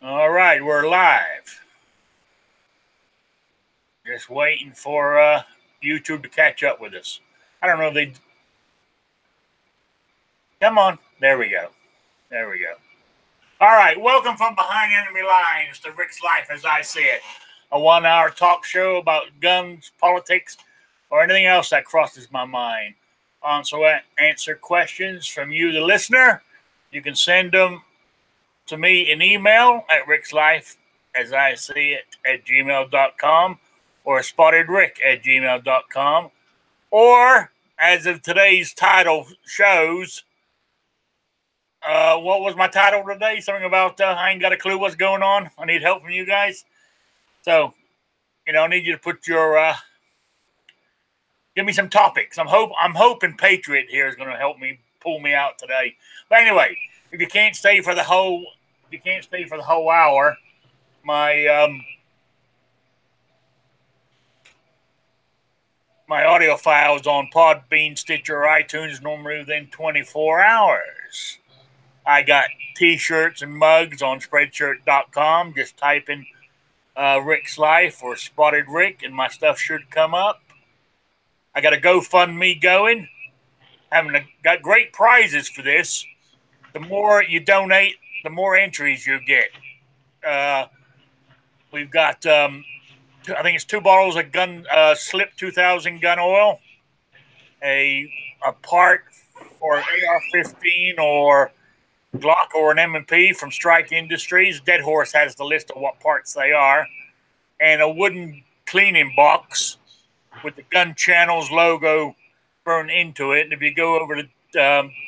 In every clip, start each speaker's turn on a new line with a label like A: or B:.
A: All right, we're live. Just waiting for YouTube to catch up with us. I don't know if they. Come on. There we go. There we go. All right, welcome from behind enemy lines to Rick's Life as I see it. A 1 hour talk show about guns, politics, or anything else that crosses my mind. Also, answer questions from you, the listener. You can send them to me in email at rickslife@gmail.com or spottedrick@gmail.com. Or, as of today's title shows, what was my title today? Something about I ain't got a clue what's going on. I need help from you guys. So, I need you to put your give me some topics. I'm hoping Patriot here is going to help me pull me out today. But anyway, if you can't stay for the whole hour, my my audio files on Podbean, Stitcher, iTunes normally within 24 hours. I got T-shirts and mugs on Spreadshirt.com. Just type in Rick's Life or Spotted Rick, and my stuff should come up. I got a GoFundMe going. Got great prizes for this. The more you donate, the more entries you get. We've got, I think it's 2 bottles of gun Slip 2000 gun oil, a part for AR-15 or Glock or an M&P from Strike Industries. Dead Horse has the list of what parts they are, and a wooden cleaning box with the Gun Channels logo burned into it. And if you go over to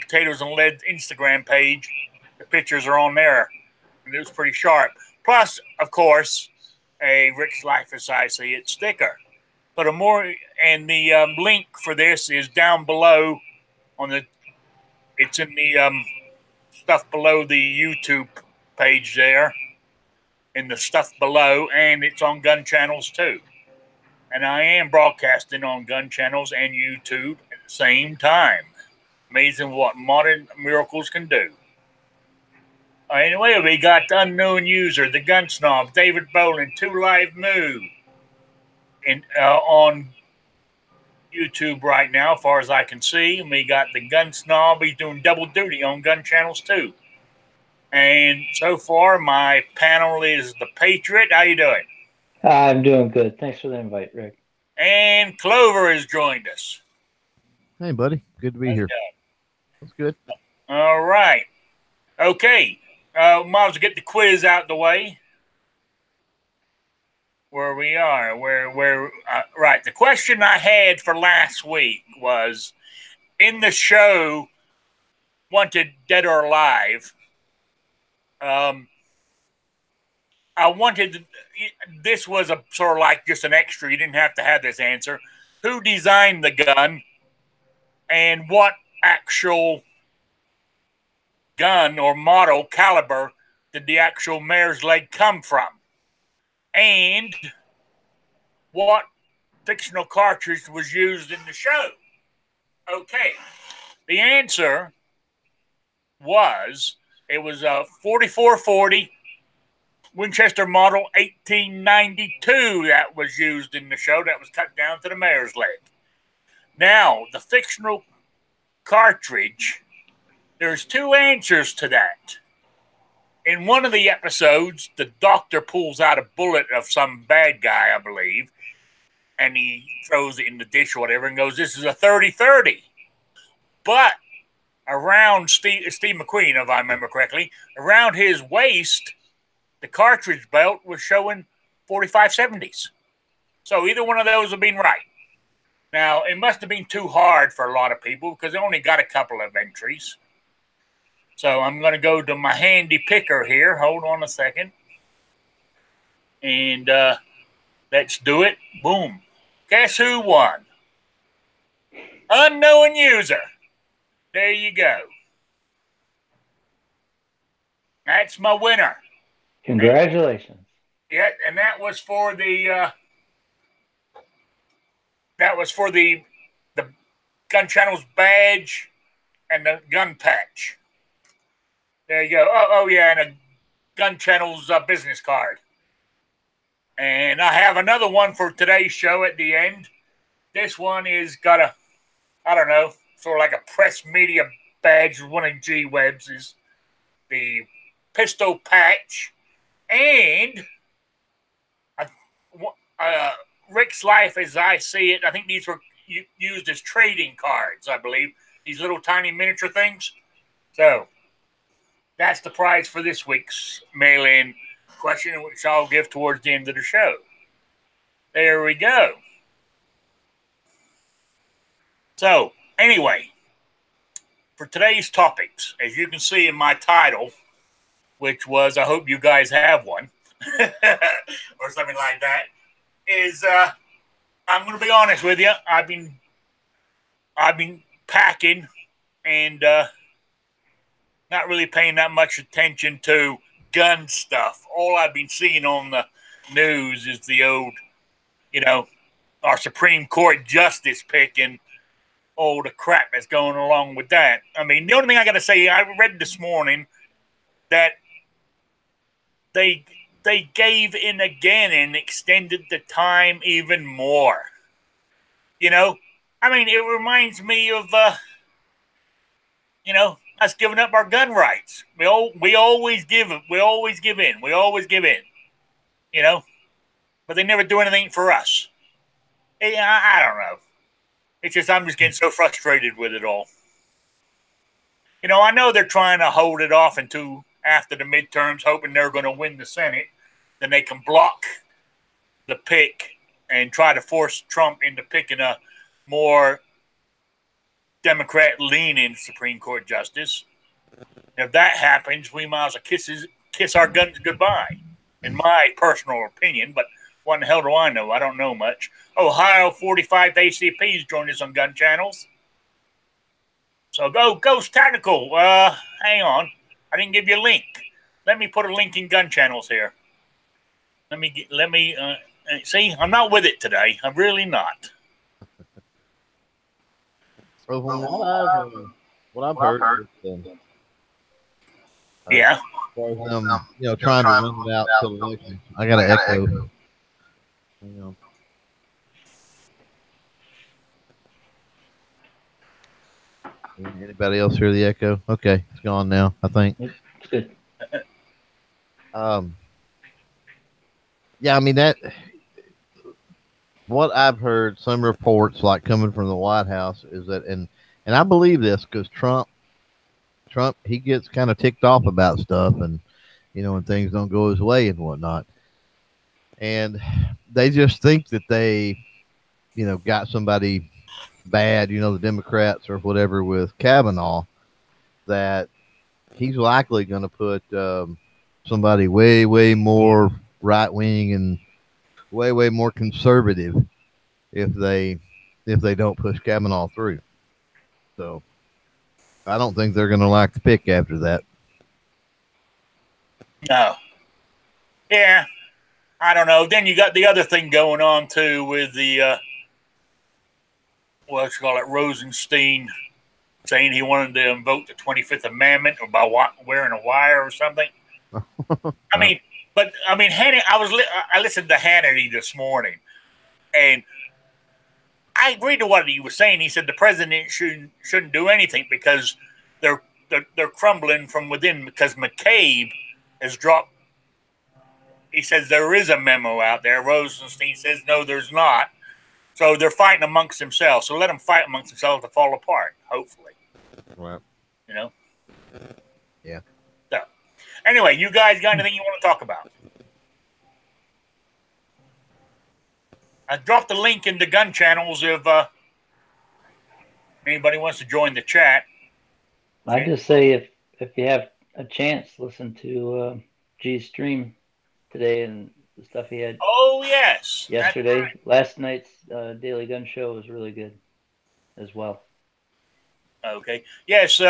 A: Potatoes and Lead Instagram page, the pictures are on there, and it was pretty sharp. Plus, of course, a Rick's Life as I See It sticker. But the link for this is down below it's in the stuff below the YouTube page there, in the stuff below, and it's on Gun Channels too. And I am broadcasting on Gun Channels and YouTube at the same time. Amazing what modern miracles can do. Anyway, we got the unknown user, the gun snob, David Bolin, 2 Live Moo, on YouTube right now, as far as I can see. And we got the gun snob. He's doing double duty on Gun Channels too. And so far, my panel is the Patriot. How you doing?
B: I'm doing good. Thanks for the invite, Rick.
A: And Clover has joined us.
C: Hey, buddy. Good to be here. That's good.
A: All right. Okay. Might as well get the quiz out the way. Where we are. Right. The question I had for last week was, in the show, Wanted Dead or Alive, I wanted, this was a sort of like just an extra. You didn't have to have this answer. Who designed the gun and what actual gun or model caliber did the actual mare's leg come from? And what fictional cartridge was used in the show? Okay. The answer was, it was a 4440 Winchester model 1892 that was used in the show, that was cut down to the mare's leg. Now, the fictional cartridge, there's 2 answers to that. In one of the episodes, the doctor pulls out a bullet of some bad guy, I believe, and he throws it in the dish or whatever and goes, "This is a 30-30. But around Steve McQueen, if I remember correctly, around his waist, the cartridge belt was showing 45-70s. So either one of those have been right. Now, it must have been too hard for a lot of people because they only got a couple of entries. So I'm going to go to my handy picker here. Hold on a second. And let's do it. Boom. Guess who won? Unknown user. There you go. That's my winner.
B: Congratulations.
A: And that was for the Gun Channel's badge and the gun patch. There you go. Oh yeah, and a Gun Channel's business card. And I have another one for today's show at the end. This one is got a, I don't know, sort of like a press media badge. One of G Webb's is the pistol patch. And Rick's Life, as I see it, I think these were used as trading cards, I believe. These little tiny miniature things. So that's the prize for this week's mail-in question, which I'll give towards the end of the show. There we go. So, anyway, for today's topics, as you can see in my title, which was, I hope you guys have one, or something like that, is, I'm going to be honest with you, I've been packing and not really paying that much attention to gun stuff. All I've been seeing on the news is the old, our Supreme Court justice pick and all the crap that's going along with that. I mean, the only thing I got to say, I read this morning that they gave in again and extended the time even more. I mean, it reminds me of, us giving up our gun rights. We always give in. We always give in. But they never do anything for us. I don't know. It's just I'm just getting so frustrated with it all. I know they're trying to hold it off until after the midterms, hoping they're going to win the Senate. Then they can block the pick and try to force Trump into picking a more Democrat-leaning Supreme Court justice. If that happens, we might as well kiss our guns goodbye, in my personal opinion. But what in the hell do I know? I don't know much. Ohio 45 ACP's joined us on Gun Channels. So go Ghost Tactical. Hang on, I didn't give you a link. Let me put a link in Gun Channels here. Let me see. I'm not with it today. I'm really not.
C: What I've heard is,
A: yeah.
C: Trying to run it out till the election. I got an echo. Anybody else hear the echo? Okay, it's gone now, I think.
B: It's good.
C: Yeah, I mean what I've heard, some reports like coming from the White House is that, and I believe this because Trump, he gets kind of ticked off about stuff, and when things don't go his way and whatnot, and they just think that they, got somebody bad, the Democrats or whatever with Kavanaugh, that he's likely going to put somebody way, way more right wing and way, way more conservative if they don't push Kavanaugh through. So I don't think they're going to like the pick after that.
A: No. Yeah. I don't know. Then you got the other thing going on too with the Rosenstein saying he wanted to invoke the 25th Amendment or by wearing a wire or something. I mean, I listened to Hannity this morning, and I agreed to what he was saying. He said the president shouldn't do anything because they're crumbling from within because McCabe has dropped. He says there is a memo out there. Rosenstein says no, there's not. So they're fighting amongst themselves. So let them fight amongst themselves to fall apart, hopefully.
C: Right.
A: Yeah. So, anyway, you guys got anything you want to talk about? I dropped the link in the Gun Channels if anybody wants to join the chat.
B: I just say if you have a chance, listen to G's stream today and the stuff he had.
A: Oh yes,
B: yesterday.
A: right.
B: Last night's Daily Gun Show was really good as well.
A: Okay. Yes.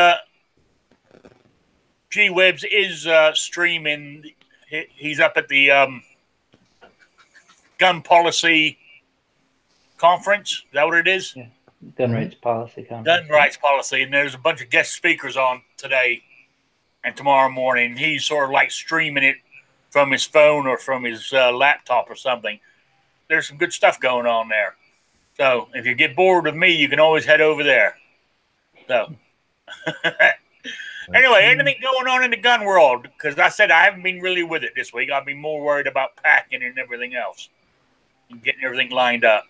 A: G Webbs is streaming. He's up at the gun policy conference. Is that what it is?
B: Yeah. Gun rights policy conference.
A: Gun rights policy, and there's a bunch of guest speakers on today and tomorrow morning. He's sort of like streaming it from his phone or from his laptop or something. There's some good stuff going on there. So if you get bored with me, you can always head over there. So anyway, anything going on in the gun world? Because I said I haven't been really with it this week. I've been more worried about packing and everything else and getting everything lined up.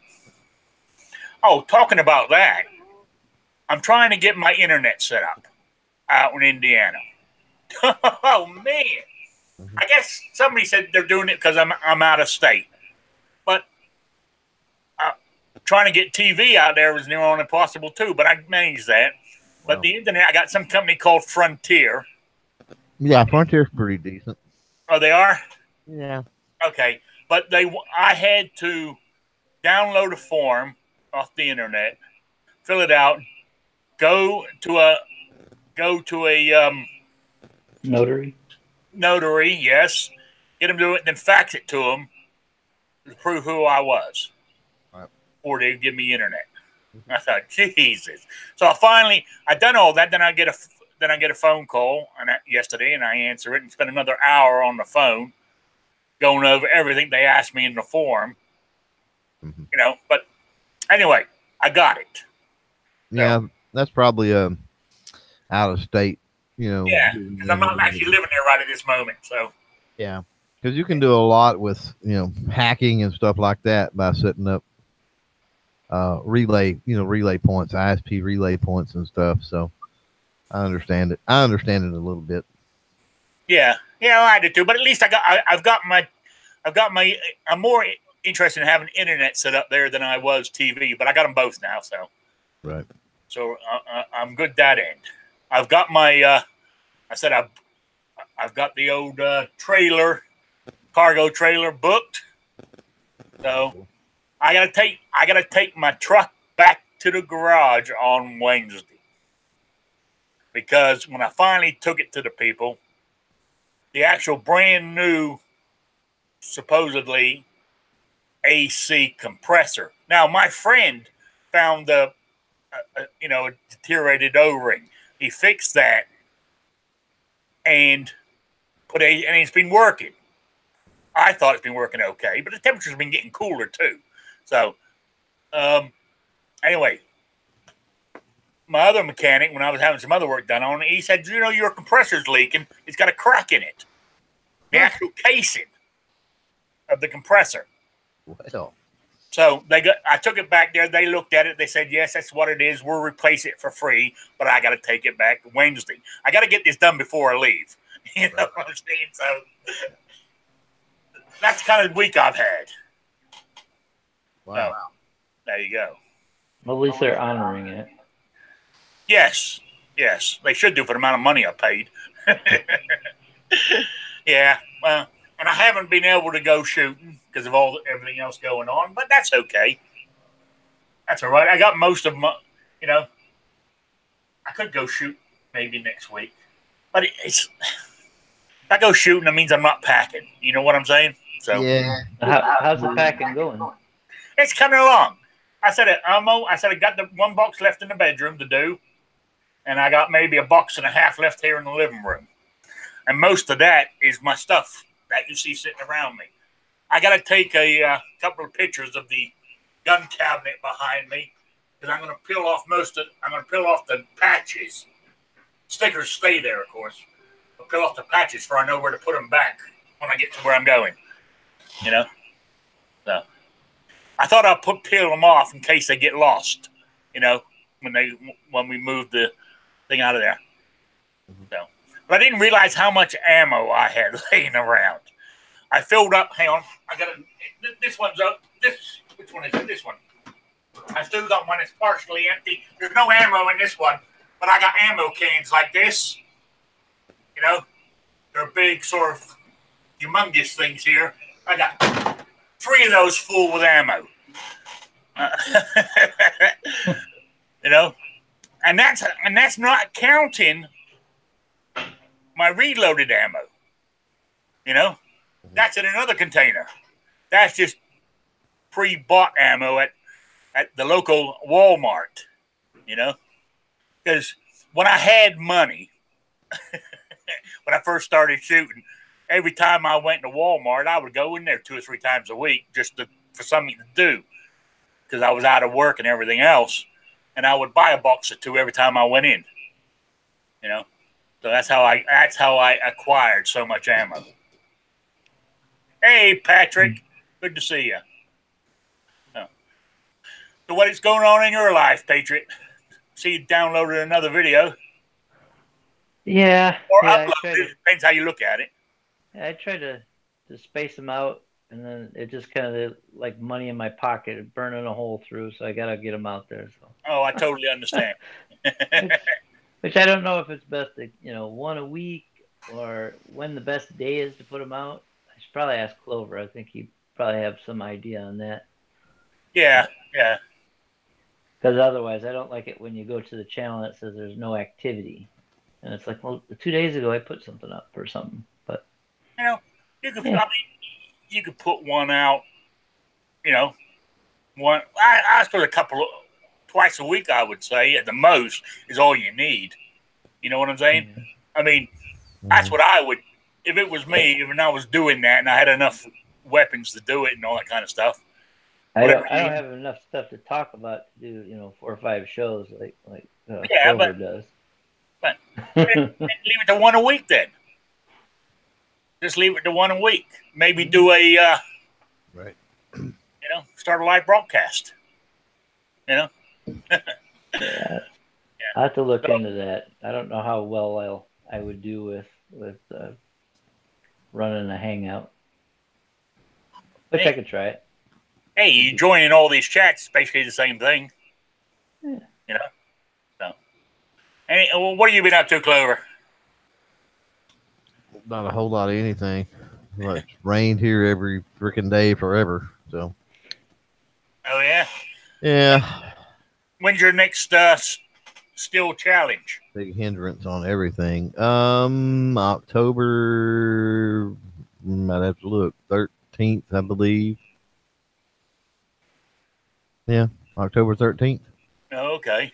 A: Oh, talking about that, I'm trying to get my internet set up out in Indiana. Oh, man. I guess somebody said they're doing it because I'm out of state. But trying to get TV out there was near on impossible, too. But I managed that. But
C: Wow.
A: the internet, I got some company called Frontier.
C: Yeah, Frontier's pretty decent.
A: Oh, they are?
C: Yeah.
A: Okay. But I had to download a form off the internet, fill it out, go to a
B: Notary.
A: notary, yes, get them to do it, then fax it to them to prove who I was,
C: Right.
A: or they'd give me internet. I thought, Jesus. So I done all that. Then I get a phone call yesterday, and I answer it and spend another hour on the phone going over everything they asked me in the form.
C: Mm-hmm.
A: You know, but anyway, I got it.
C: Yeah, that's probably out of state. You know.
A: Yeah, because I'm not actually living there right at this moment. So
C: Yeah, because you can do a lot with hacking and stuff like that by setting up relay points, ISP relay points and stuff. So I understand it. I understand it a little bit.
A: yeah, I did too. But at least I'm more interested in having internet set up there than I was TV. But I got them both now, so
C: Right.
A: So I'm good that end. I've got my. I've got the old cargo trailer booked. So I gotta take my truck back to the garage on Wednesday, because when I finally took it to the people, the actual brand new, supposedly AC compressor. Now my friend found a deteriorated O-ring. He fixed that and and it's been working. I thought it's been working okay, but the temperature's been getting cooler too. So, anyway, my other mechanic, when I was having some other work done on it, he said, your compressor's leaking. It's got a crack in it. The actual casing of the compressor.
C: Well,
A: So I took it back there. They looked at it. They said, yes, that's what it is. We'll replace it for free, but I got to take it back Wednesday. I got to get this done before I leave. You know what I'm saying? So that's the kind of week I've had.
C: wow.
A: So, there you go.
B: Well, at least they're honoring it.
A: Yes, they should do for the amount of money I paid. Yeah, well, and I haven't been able to go shooting because of everything else going on, but that's okay. That's all right. I got most of my, I could go shoot maybe next week, but if I go shooting, it means I'm not packing. You know what I'm saying? So
C: Yeah.
B: How's the packing going?
A: it's coming along. I said I got the one box left in the bedroom to do, and I got maybe a box and a half left here in the living room. And most of that is my stuff that you see sitting around me. I got to take a couple of pictures of the gun cabinet behind me, because I'm going to peel off I'm going to peel off the patches. Stickers stay there, of course. I'll peel off the patches so I know where to put them back when I get to where I'm going. So I thought I'd peel them off in case they get lost. When we move the thing out of there. So, but I didn't realize how much ammo I had laying around. I filled up. Hang on, this one's up. Which one is it? This one. I still got one that's partially empty. There's no ammo in this one, but I got ammo cans like this. They're big, sort of humongous things here. I got 3 of those full with ammo. And that's not counting my reloaded ammo. That's in another container. That's just pre-bought ammo at the local Walmart. Because when I had money, when I first started shooting, every time I went to Walmart, I would go in there 2 or 3 times a week just for something to do because I was out of work and everything else. And I would buy a box or two every time I went in. You know, so that's how I acquired so much ammo. Hey, Patrick, good to see you. So what is going on in your life, Patriot? See, you downloaded another video.
B: Yeah.
A: Or
B: yeah,
A: uploaded. It depends how you look at it.
B: I try to space them out, and then it just kind of like money in my pocket, burning a hole through. So I gotta get them out there. So.
A: Oh, I totally understand.
B: which I don't know if it's best to one a week or when the best day is to put them out. I should probably ask Clover. I think he probably have some idea on that.
A: Yeah, yeah.
B: Because otherwise, I don't like it when you go to the channel that says there's no activity, and it's like, well, 2 days ago I put something up or something. But
A: you could. Yeah. I mean, you could put one out. One. I suppose twice a week. I would say at the most is all you need. You know what I'm saying? Mm-hmm. I mean, that's what I would. If it was me, and I was doing that, and I had enough weapons to do it and all that kind of stuff.
B: I don't have enough stuff to talk about to do 4 or 5 shows like Clover does.
A: But leave it to one a week then. Just leave it to one a week. Maybe do a
C: right.
A: Start a live broadcast.
B: Yeah. I have to look into that. I don't know how well I would do with running a hangout, but I could try it.
A: Hey, you joining all these chats, it's basically the same thing.
B: Yeah.
A: So. What have you been up to, Clover?
C: Not a whole lot of anything. It's rained here every freaking day forever. So.
A: Oh yeah.
C: Yeah.
A: When's your next still challenge?
C: Big hindrance on everything. October. Might have to look. 13th, I believe. Yeah, October 13th.
A: Oh, okay.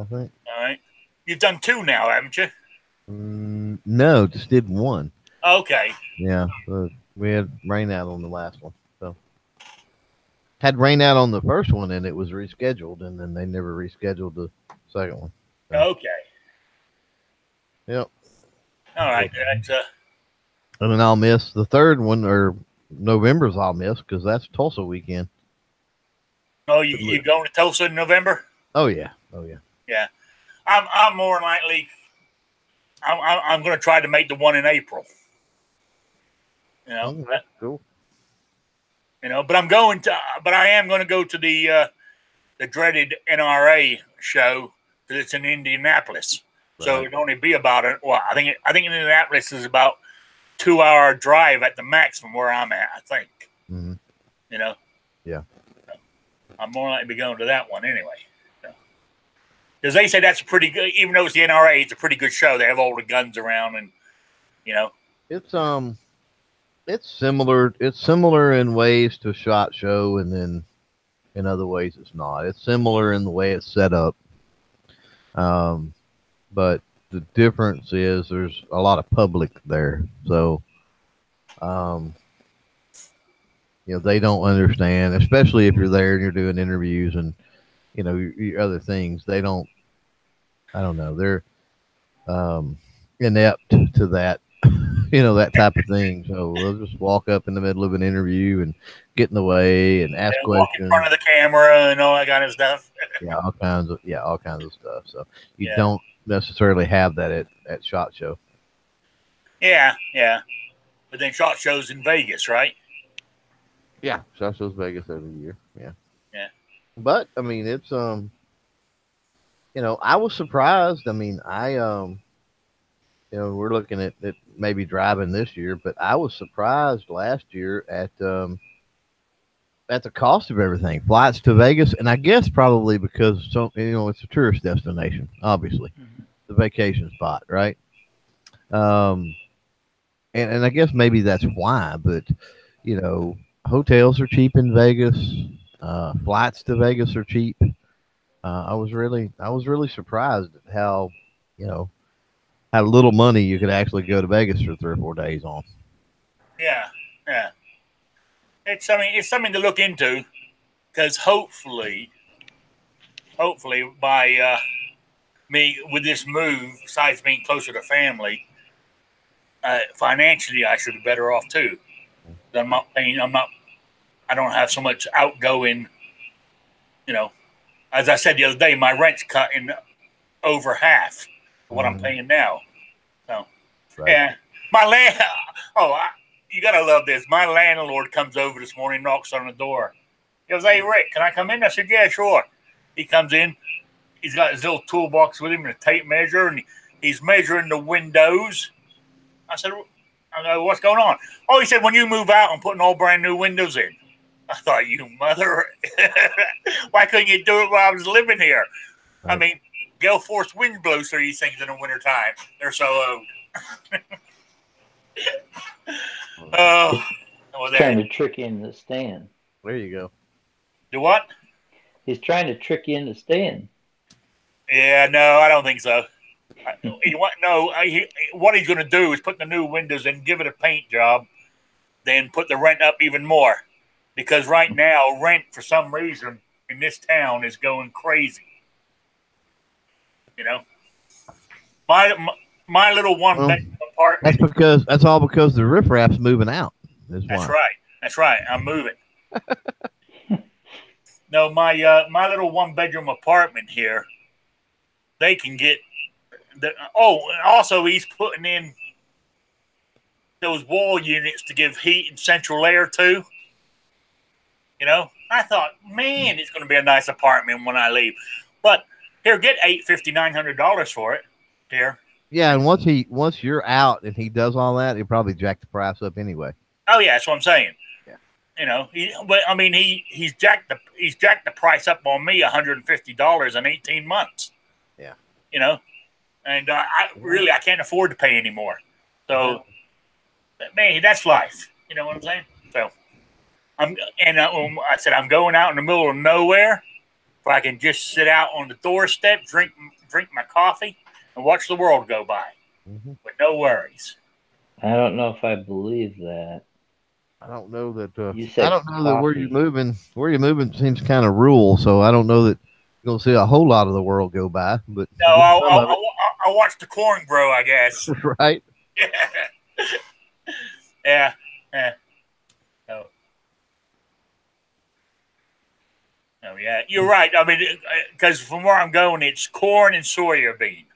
C: I think.
A: All right. You've done 2 now, haven't you?
C: No, just did 1.
A: Okay.
C: Yeah, we had rain out on the last one. So had rain out on the first one, and it was rescheduled, and then they never rescheduled the second one. So.
A: Okay.
C: Yep.
A: All right.
C: And then I'll miss the third one, or November's I'll miss because that's Tulsa weekend.
A: Oh, you going to Tulsa in November?
C: Oh yeah.
A: Yeah, I'm more likely. I'm going to try to make the one in April.
C: That's cool.
A: But I am going to go to the dreaded NRA show because it's in Indianapolis. Right. So it'd only be about I think Indianapolis is about 2-hour drive at the max from where I'm at. I think.
C: Mm-hmm.
A: Yeah. I'm more likely to be going to that one anyway. Because they say that's pretty good, even though it's the NRA, it's a pretty good show. They have all the guns around, and
C: it's similar. It's similar in ways to SHOT Show, and then in other ways it's not. It's similar in the way it's set up, but the difference is there's a lot of public there, so they don't understand, especially if you're there and you're doing interviews and your other things. They don't. I don't know. They're inept to that, that type of thing. So they'll just walk up in the middle of an interview and get in the way and ask questions. Walk in
A: front of the camera and all that kind of stuff.
C: all kinds of stuff. So you don't necessarily have that at SHOT Show.
A: Yeah. But then SHOT Show's in Vegas, right?
C: Yeah, SHOT Show's Vegas every year. Yeah.
A: But
C: I mean, it's I was surprised. I mean, we're looking at maybe driving this year, but I was surprised last year at the cost of everything, flights to Vegas, and I guess probably because it's a tourist destination, obviously, the vacation spot, right? And I guess maybe that's why, but hotels are cheap in Vegas. Flights to Vegas are cheap. I was really surprised at how little money you could actually go to Vegas for 3 or 4 days on.
A: Yeah, yeah. It's something to look into, because hopefully by me with this move, besides being closer to family, financially I should be better off too. I'm not paying. I don't have so much outgoing. You know, as I said the other day, my rent's cut in over half of what I'm paying now. So,
C: Right.
A: yeah, my land. Oh, you gotta love this. My landlord comes over this morning, knocks on the door. He goes, "Hey, Rick, can I come in?" I said, "Yeah, sure." He comes in. He's got his little toolbox with him and a tape measure, and he's measuring the windows. I said, "What's going on?" Oh, he said, "When you move out, I'm putting all brand new windows in." I thought, you mother, why couldn't you do it while I was living here? Right. I mean, gale force winds blow through these things in the wintertime. They're so old.
B: He's trying to trick you into staying.
C: There you go.
A: Do what?
B: He's trying to trick you into staying.
A: Yeah, no, I don't think so. What he's going to do is put the new windows in, give it a paint job, then put the rent up even more. Because right now, rent, for some reason, in this town is going crazy. You know? My little one-bedroom apartment.
C: That's all because the riffraff's moving out.
A: That's right. That's right. I'm moving. No, my little one-bedroom apartment here, they can get also he's putting in those wall units to give heat and central air too. You know, I thought, man, it's going to be a nice apartment when I leave. But here, get $900 for it. Here.
C: Yeah, and once you're out and he does all that, he'll probably jack the price up anyway.
A: Oh yeah, that's what I'm saying.
C: Yeah.
A: You know, he's jacked the price up on me $150 in 18 months.
C: Yeah.
A: You know, and I can't afford to pay anymore. So, man, that's life. You know what I'm saying? So. I said I'm going out in the middle of nowhere, where I can just sit out on the doorstep, drink my coffee, and watch the world go by with no worries.
B: I don't know if I believe that.
C: I don't know that.
B: I don't know
C: that where you're moving seems kind of rural, so I don't know that you're gonna see a whole lot of the world go by. But
A: no, I'll watch the corn grow, I guess.
C: Right?
A: Yeah. No. Oh yeah, you're right. I mean, because from where I'm going, it's corn and soya bean.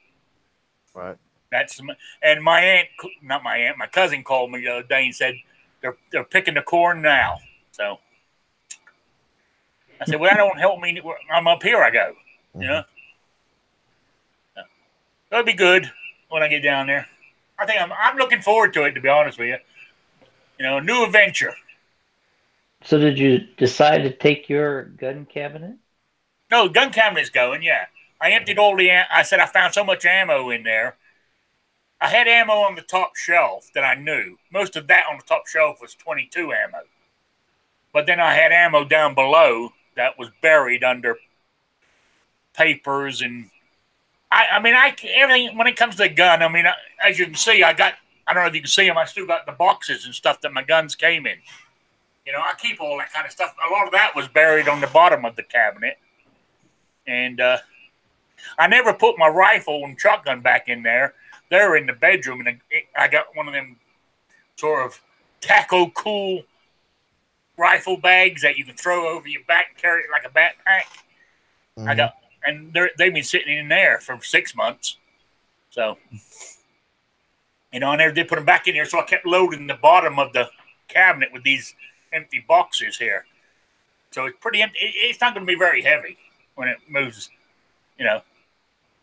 C: Right.
A: And my cousin called me the other day and said they're picking the corn now. So I said, well, that don't help me. I'm up here. I go. You know, it'll be good when I get down there. I think I'm looking forward to it. To be honest with you, you know, a new adventure.
B: So did you decide to take your gun cabinet?
A: No, gun cabinet's going, yeah. I emptied all I said I found so much ammo in there. I had ammo on the top shelf that I knew. Most of that on the top shelf was 22 ammo. But then I had ammo down below that was buried under papers and everything. When it comes to the gun, as you can see, I don't know if you can see them, I still got the boxes and stuff that my guns came in. You know, I keep all that kind of stuff. A lot of that was buried on the bottom of the cabinet. And I never put my rifle and shotgun back in there. They're in the bedroom, and I got one of them sort of taco cool rifle bags that you can throw over your back and carry it like a backpack. They've been sitting in there for 6 months. So, you know, I never did put them back in here, so I kept loading the bottom of the cabinet with these empty boxes here. So it's pretty empty. It's not going to be very heavy when it moves, you know.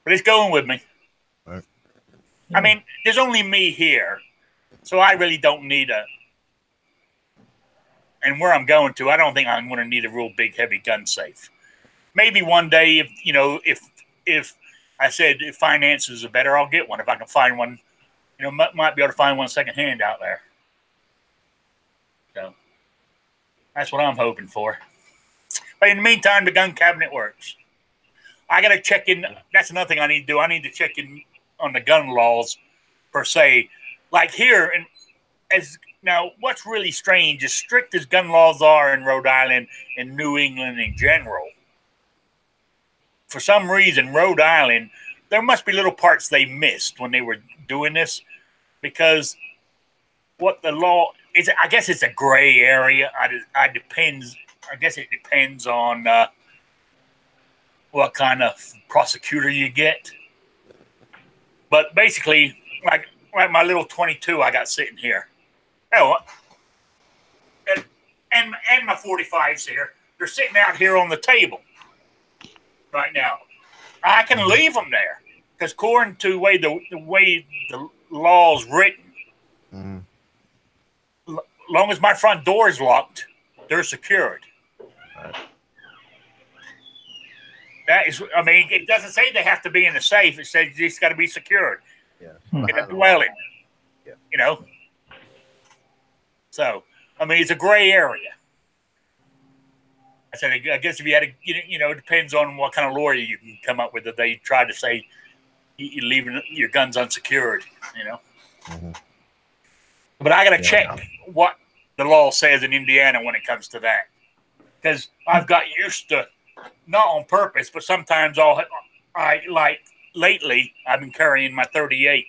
A: But it's going with me.
C: Right.
A: I mean, there's only me here, so I really don't need and where I'm going to, I don't think I'm going to need a real big, heavy gun safe. Maybe one day, if I said if finances are better, I'll get one. If I can find one, you know, might be able to find one secondhand out there. So that's what I'm hoping for. But in the meantime, the gun cabinet works. I got to check in. That's another thing I need to do. I need to check in on the gun laws per se. Like here, and as now, what's really strange, as strict as gun laws are in Rhode Island and New England in general, for some reason, Rhode Island, there must be little parts they missed when they were doing this, because what the law is, I guess it's a gray area. I guess it depends on what kind of prosecutor you get. But basically, like my little 22 I got sitting here. Oh, and my 45s here. They're sitting out here on the table right now. I can leave them there because according to the way the law's written, long as my front door is locked, they're secured. Right. That is, I mean, it doesn't say they have to be in a safe. It says you just got to be secured in a dwelling. Yeah. You know. So, I mean, it's a gray area. I said, I guess if you had to, you know, it depends on what kind of lawyer you can come up with. If they try to say you're leaving your guns unsecured, you know. Mm-hmm. But I got to check what the law says in Indiana when it comes to that, because I've got used to, not on purpose, but sometimes I like lately I've been carrying my 38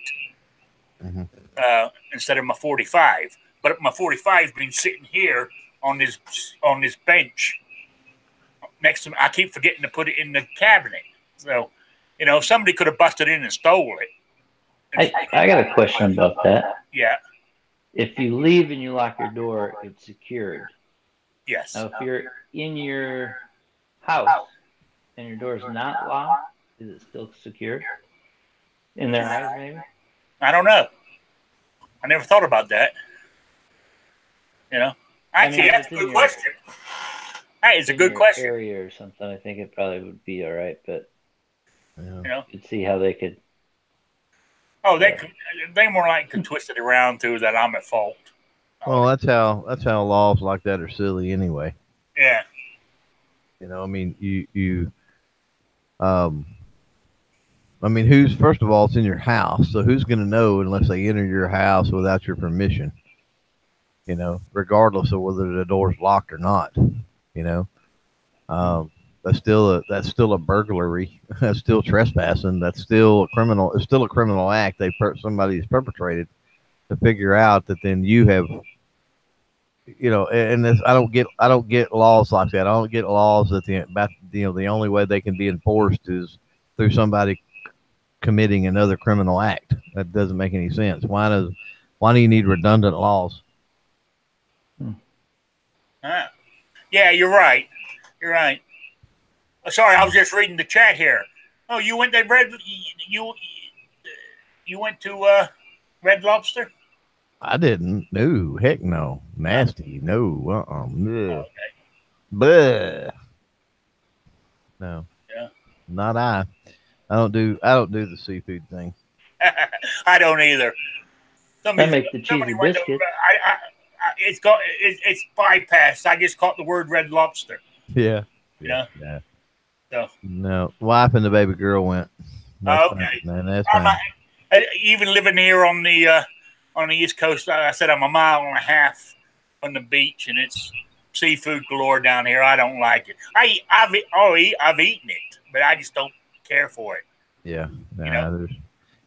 A: instead of my 45. But my 45's been sitting here on this bench next to me. I keep forgetting to put it in the cabinet. So, you know, somebody could have busted in and stole it.
B: I got a question about that.
A: Yeah.
B: If you leave and you lock your door, it's secured.
A: Yes.
B: Now, if you're in your house and your door is not locked, is it still secured? In their eyes, maybe?
A: I don't know. I never thought about that. You know, actually, that's a good question. That is a good question.
B: Area or something, I think it probably would be all right, but
A: you know,
B: you'd see how they could.
A: Oh, they more like could twist it around too that I'm at fault.
C: Well, that's how laws like that are silly anyway.
A: Yeah.
C: You know, I mean, I mean, first of all, it's in your house, so who's going to know unless they enter your house without your permission? You know, regardless of whether the door's locked or not. You know, that's still a burglary. That's still trespassing. That's still a criminal. It's still a criminal act. Somebody's perpetrated to figure out that then you have. You know, and this, I don't get laws like that. I don't get laws that the only way they can be enforced is through somebody committing another criminal act. That doesn't make any sense. Why do you need redundant laws?
A: Yeah, you're right. You're right. Oh, sorry, I was just reading the chat here. Oh, you went to Red Lobster?
C: I didn't. No, heck no. Nasty. No.
A: Okay.
C: Bleh. No.
A: Yeah.
C: Not I. I don't do the seafood thing.
A: I don't either.
B: I make the cheesy biscuit.
A: It's bypassed. I just caught the word Red Lobster.
C: Yeah.
A: Yeah. So.
C: No, wife and the baby girl went. That's
A: okay.
C: Fine, man, that's fine.
A: Even living here on the East Coast, I said I'm a mile and a half from the beach, and it's seafood galore down here. I don't like it. I've eaten it, but I just don't care for it.
C: Yeah. Nah,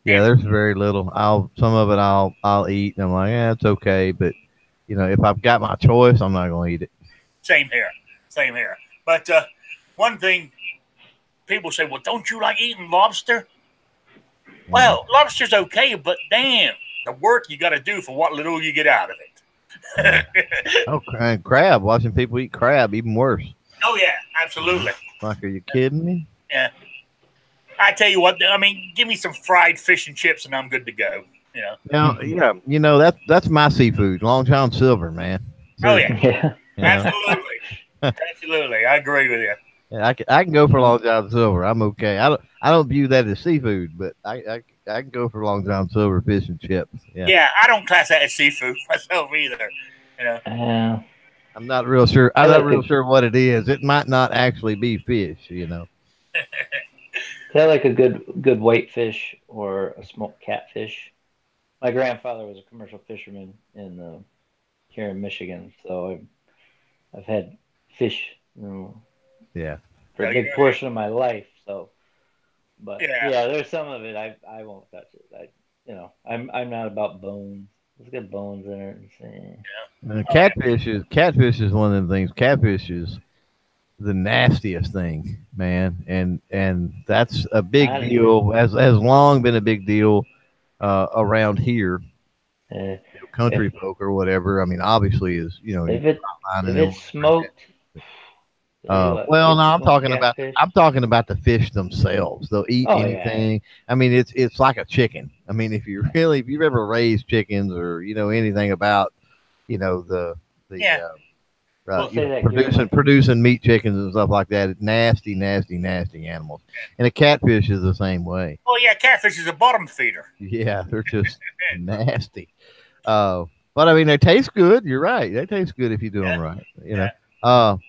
A: you know?
C: There's very little. Some of it I'll eat, and I'm like, yeah, it's okay, but you know, if I've got my choice, I'm not going to eat it.
A: Same here. But one thing, people say, well, don't you like eating lobster? Well, lobster's okay, but damn, the work you got to do for what little you get out of it.
C: Oh, and crab. Watching people eat crab, even worse.
A: Oh, yeah, absolutely.
C: Like, are you kidding me?
A: Yeah. I tell you what, I mean, give me some fried fish and chips and I'm good to go. You know?
C: Now, yeah, you know, that's my seafood. Long John Silver, man.
A: Oh, yeah. Absolutely. Absolutely. I agree with you.
C: Yeah, I can go for Long John Silver. I'm okay. I don't view that as seafood, but I can go for Long John Silver fish and chips. Yeah.
A: Yeah, I don't class that as seafood myself either. You know.
C: I'm not real sure. I'm not real sure what it is. It might not actually be fish, you know.
B: I like a good white fish or a smoked catfish. My grandfather was a commercial fisherman here in Michigan, so I've had fish,
C: Yeah.
B: for a big portion of my life. So, but
A: Yeah.
B: there's some of it I won't touch it. I'm not about bones. Let's get bones in it.
C: Catfish is one of them things. Catfish is the nastiest thing, man, and that's a big deal. Has long been a big deal around here. Country folk or whatever. I mean, obviously, is
B: if it's smoked.
C: Well, no, I'm talking about the fish themselves. They'll eat anything. Yeah. I mean, it's like a chicken. I mean, if you've ever raised chickens or anything about the producing meat chickens and stuff like that, it's nasty animals. And a catfish is the same way.
A: Oh yeah, catfish is a bottom feeder.
C: Yeah, they're just nasty. But I mean, they taste good. You're right. They taste good if you do them right.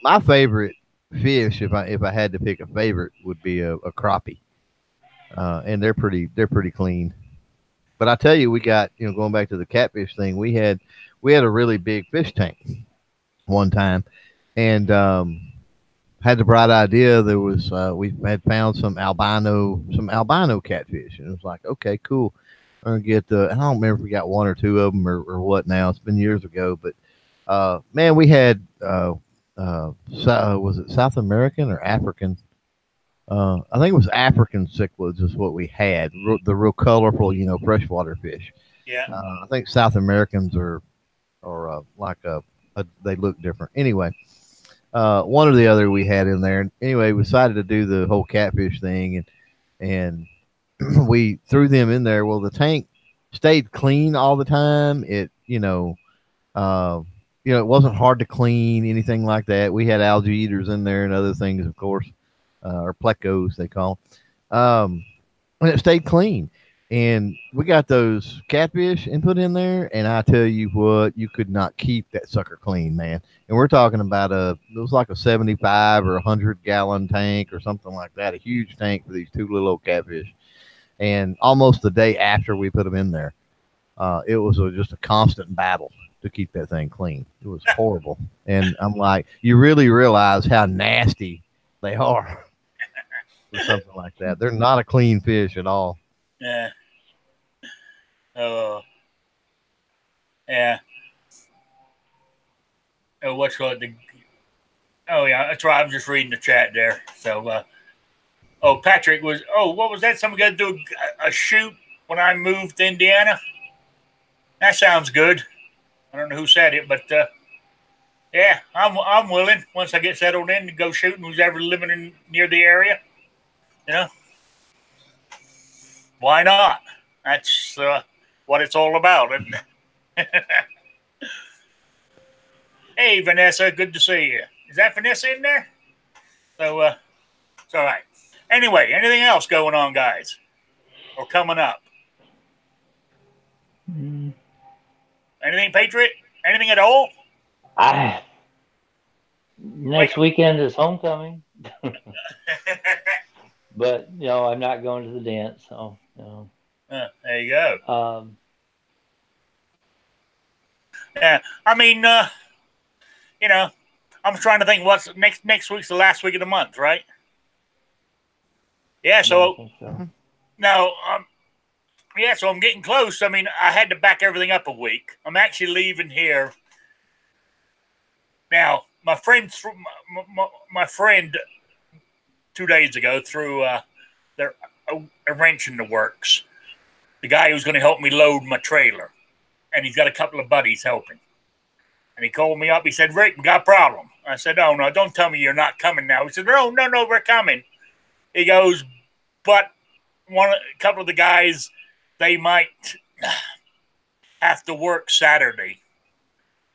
C: My favorite fish, if I had to pick a favorite, would be a crappie, and they're pretty clean. But I tell you, we got going back to the catfish thing. We had a really big fish tank one time, and had the bright idea. There was we had found some albino catfish, and it was like, okay, cool. I'm gonna get I don't remember if we got one or two of them or what. Now it's been years ago, but man, we had. Was it South American or African? I think it was African cichlids is what we had. The real colorful, freshwater fish.
A: Yeah.
C: I think South Americans are like they look different. Anyway, one or the other we had in there. Anyway, we decided to do the whole catfish thing, and we threw them in there. Well, the tank stayed clean all the time. It it wasn't hard to clean, anything like that. We had algae eaters in there and other things, of course, or plecos, they call them. And it stayed clean. And we got those catfish and put in there. And I tell you what, you could not keep that sucker clean, man. And we're talking about it was like a 75 or 100-gallon tank or something like that, a huge tank for these two little old catfish. And almost the day after we put them in there, it was just a constant battle to keep that thing clean. It was horrible. And I'm like, you really realize how nasty they are or something like that. They're not a clean fish at all.
A: Yeah. Yeah. Oh, what's called oh yeah, that's right. I'm just reading the chat there. So Patrick what was that? Someone got to do a shoot when I moved to Indiana? That sounds good. I don't know who said it, but yeah, I'm willing once I get settled in to go shooting. Who's ever living near the area, why not? That's what it's all about, isn't it? Hey, Vanessa, good to see you. Is that Vanessa in there? So it's all right. Anyway, anything else going on, guys, or coming up? Anything, Patriot? Anything at all?
B: Next weekend is homecoming. But, I'm not going to the dance, so,
A: there you go.
B: Yeah,
A: I mean, I'm trying to think what's next week's the last week of the month, right? Yeah, so. Now, yeah, so I'm getting close. I mean, I had to back everything up a week. I'm actually leaving here. Now, my friend 2 days ago threw a wrench in the works. The guy who's going to help me load my trailer. And he's got a couple of buddies helping. And he called me up. He said, Rick, we got a problem. I said, oh, no, don't tell me you're not coming now. He said, no, we're coming. He goes, but a couple of the guys, they might have to work Saturday.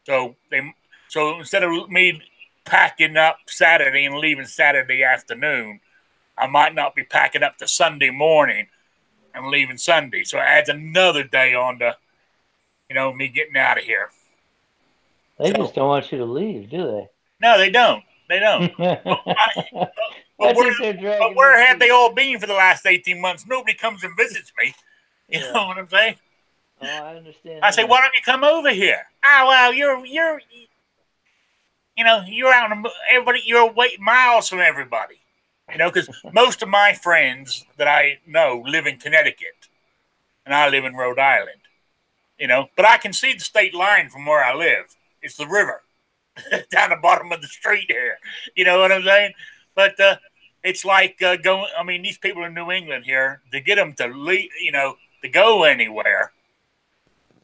A: So instead of me packing up Saturday and leaving Saturday afternoon, I might not be packing up to Sunday morning and leaving Sunday. So it adds another day on to, me getting out of here.
B: They just don't want you to leave, do they?
A: No, they don't. But where have they all been for the last 18 months? Nobody comes and visits me. You know what I'm saying?
B: Oh, I understand.
A: I say, why don't you come over here? Ah, well, you're out in everybody. You're miles from everybody. Because most of my friends that I know live in Connecticut, and I live in Rhode Island. But I can see the state line from where I live. It's the river down the bottom of the street here. You know what I'm saying? But it's like going. I mean, these people in New England here, to get them to leave, to go anywhere,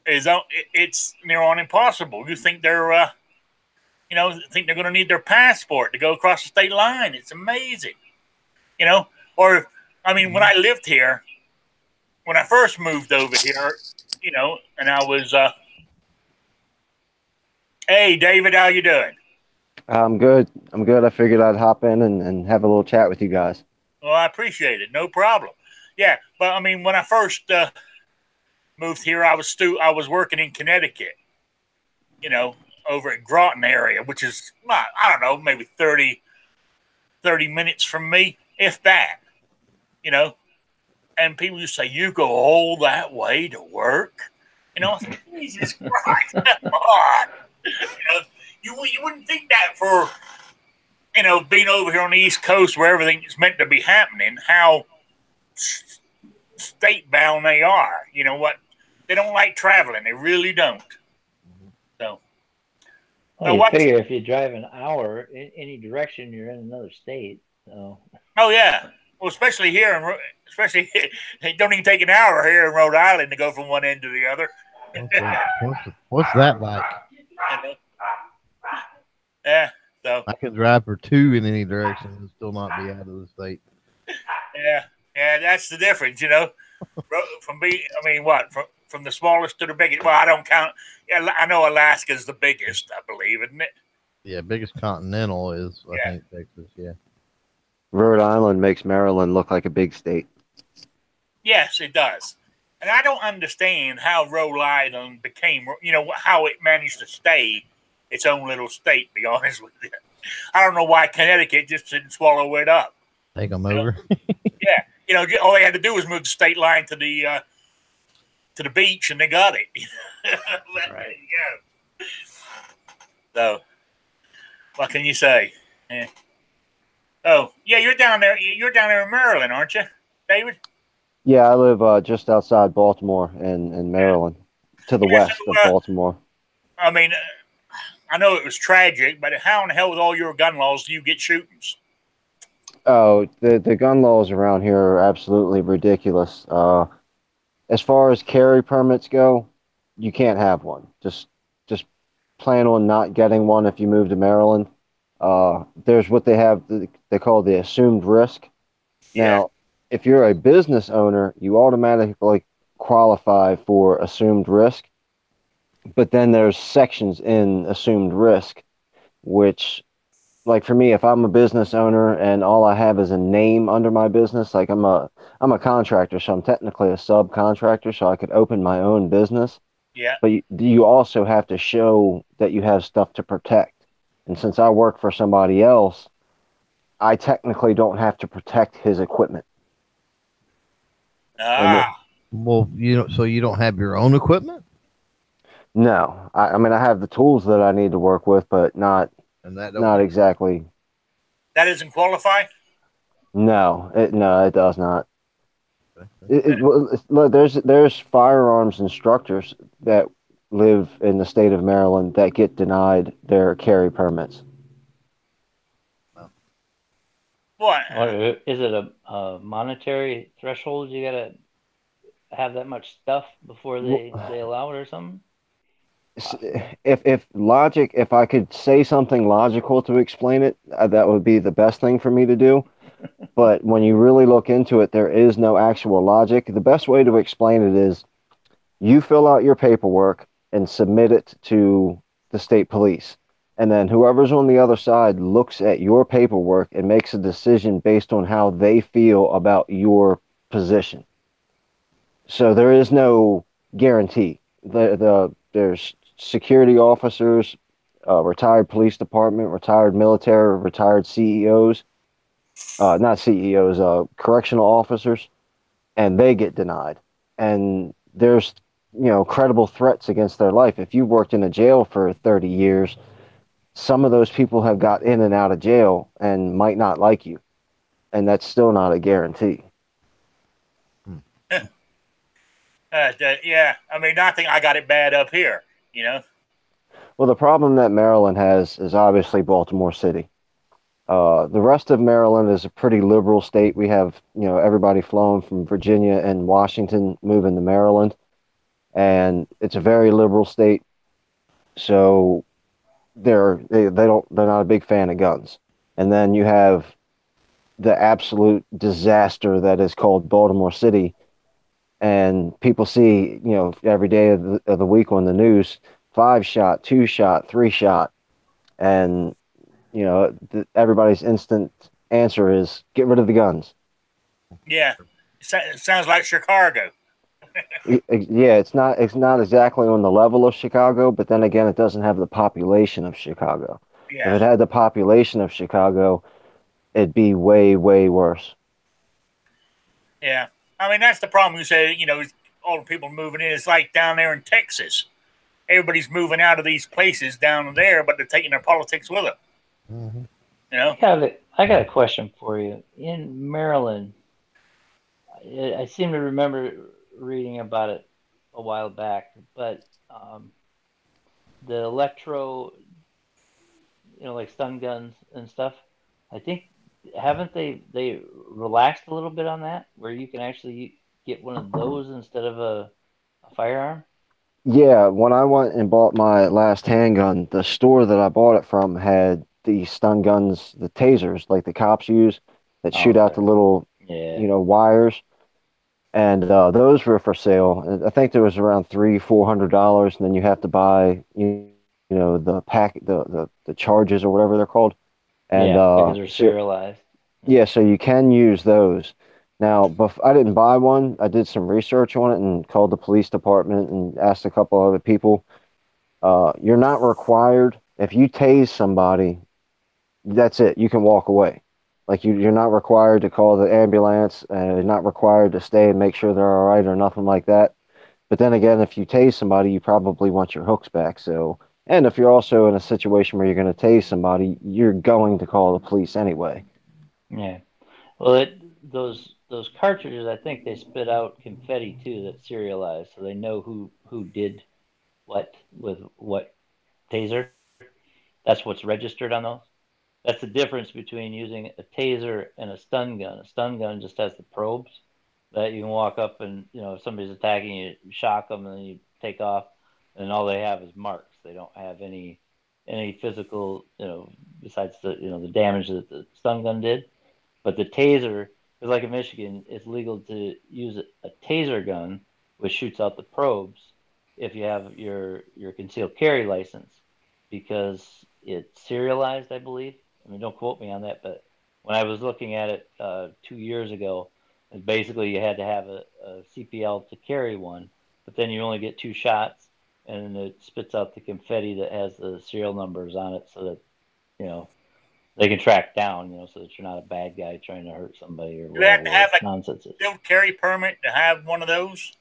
A: it's near on impossible. You think they're think they're going to need their passport to go across the state line. It's amazing. Or I mean, when I lived here, when I first moved over here, and I was, hey, David, how you doing?
D: I'm good. I figured I'd hop in and have a little chat with you guys.
A: Well, I appreciate it. No problem. Yeah, but I mean, when I first moved here, I was working in Connecticut, over at Groton area, which is, I don't know, maybe 30 minutes from me, if that, and people used to say, you go all that way to work? I said, Jesus Christ, come on. You wouldn't think that for, being over here on the East Coast where everything is meant to be happening, how state-bound they are. You know what? They don't like traveling. They really don't. So.
B: Well, you figure if you drive an hour in any direction, you're in another state. So.
A: Oh, yeah. Well, especially here, it don't even take an hour here in Rhode Island to go from one end to the other.
C: What's that like?
A: Yeah, so
C: I can drive for 2 in any direction and still not be out of the state.
A: Yeah, that's the difference, from the smallest to the biggest. Well, I don't count. Yeah, I know Alaska's the biggest, I believe, isn't it?
C: Yeah, biggest continental is I think Texas. Yeah.
D: Rhode Island makes Maryland look like a big state.
A: Yes, it does. And I don't understand how Rhode Island became, how it managed to stay its own little state, to be honest with you. I don't know why Connecticut just didn't swallow it up.
C: Take them over.
A: Yeah. All they had to do was move the state line to the beach, and they got it. Right. Yeah. So, what can you say? Yeah. Oh, yeah, you're down there. You're down there in Maryland, aren't you, David?
D: Yeah, I live just outside Baltimore in Maryland, to the west of Baltimore.
A: I mean, I know it was tragic, but how in the hell with all your gun laws do you get shootings?
D: Oh, the gun laws around here are absolutely ridiculous. As far as carry permits go, you can't have one. Just plan on not getting one if you move to Maryland. There's what they call the assumed risk.
A: Yeah.
D: Now, if you're a business owner, you automatically qualify for assumed risk. But then there's sections in assumed risk, which, like for me, if I'm a business owner and all I have is a name under my business, like I'm a contractor, so I'm technically a subcontractor, so I could open my own business.
A: Yeah.
D: But you also have to show that you have stuff to protect. And since I work for somebody else, I technically don't have to protect his equipment.
C: Well, so you don't have your own equipment?
D: No, I mean I have the tools that I need to work with, but not exactly.
A: That doesn't qualify?
D: No, it does not. There's firearms instructors that live in the state of Maryland that get denied their carry permits.
A: What?
B: Is it a monetary threshold? You gotta have that much stuff before they allow it or something?
D: If I could say something logical to explain it, that would be the best thing for me to do. But when you really look into it, there is no actual logic. The best way to explain it is you fill out your paperwork and submit it to the state police. And then whoever's on the other side looks at your paperwork and makes a decision based on how they feel about your position. So there is no guarantee. There's security officers, retired police department, retired military, retired CEOs, not CEOs, correctional officers, and they get denied. And there's credible threats against their life. If you worked in a jail for 30 years, some of those people have got in and out of jail and might not like you, and that's still not a guarantee.
A: Yeah, I mean, I think I got it bad up here.
D: Well, the problem that Maryland has is obviously Baltimore City. The rest of Maryland is a pretty liberal state. We have, everybody flowing from Virginia and Washington moving to Maryland, and it's a very liberal state. So they're not a big fan of guns. And then you have the absolute disaster that is called Baltimore City, and people see, every day of the week on the news, 5 shot, 2 shot, 3 shot, and everybody's instant answer is get rid of the guns.
A: Yeah, it sounds like Chicago.
D: Yeah, it's not exactly on the level of Chicago, but then again, it doesn't have the population of Chicago. If
A: Yeah,
D: it had the population of Chicago, it'd be way, way worse.
A: yeah. I mean, that's the problem. You say, all the people moving in. It's like down there in Texas. Everybody's moving out of these places down there, but they're taking their politics with them.
C: Mm-hmm.
B: I got a question for you. In Maryland, I seem to remember reading about it a while back, but the electro, like stun guns and stuff, I think haven't they relaxed a little bit on that, where you can actually get one of those instead of a firearm?
D: Yeah, when I went and bought my last handgun, the store that I bought it from had the stun guns, the tasers like the cops use that
B: Oh,
D: shoot out the
B: okay.
D: little,
B: Yeah.
D: wires, and those were for sale. And I think there was around $300-400, and then you have to buy, the pack, the charges or whatever they're called, and
B: Yeah, because they're
D: so
B: serialized. Yeah.
D: yeah, so you can use those. Now, I didn't buy one. I did some research on it and called the police department and asked a couple other people. You're not required. If you tase somebody, that's it. You can walk away. Like you're not required to call the ambulance. You're not required to stay and make sure they're all right or nothing like that. But then again, if you tase somebody, you probably want your hooks back. So, and if you're also in a situation where you're going to tase somebody, you're going to call the police anyway.
B: Yeah. Well, those cartridges, I think they spit out confetti too that's serialized, so they know who did what with what taser. That's what's registered on those. That's the difference between using a taser and a stun gun. A stun gun just has the probes that you can walk up and, if somebody's attacking you, shock them and then you take off, and all they have is marks. They don't have any physical, besides the damage that the stun gun did. But the taser, because like in Michigan, it's legal to use a taser gun, which shoots out the probes, if you have your concealed carry license, because it's serialized, I believe. I mean, don't quote me on that, but when I was looking at it 2 years ago, basically you had to have a CPL to carry one, but then you only get 2 shots, and it spits out the confetti that has the serial numbers on it, so that you know they can track down, so that you're not a bad guy trying to hurt somebody or
A: Do they have to
B: whatever
A: have a
B: nonsense is.
A: concealed carry permit to have one of those?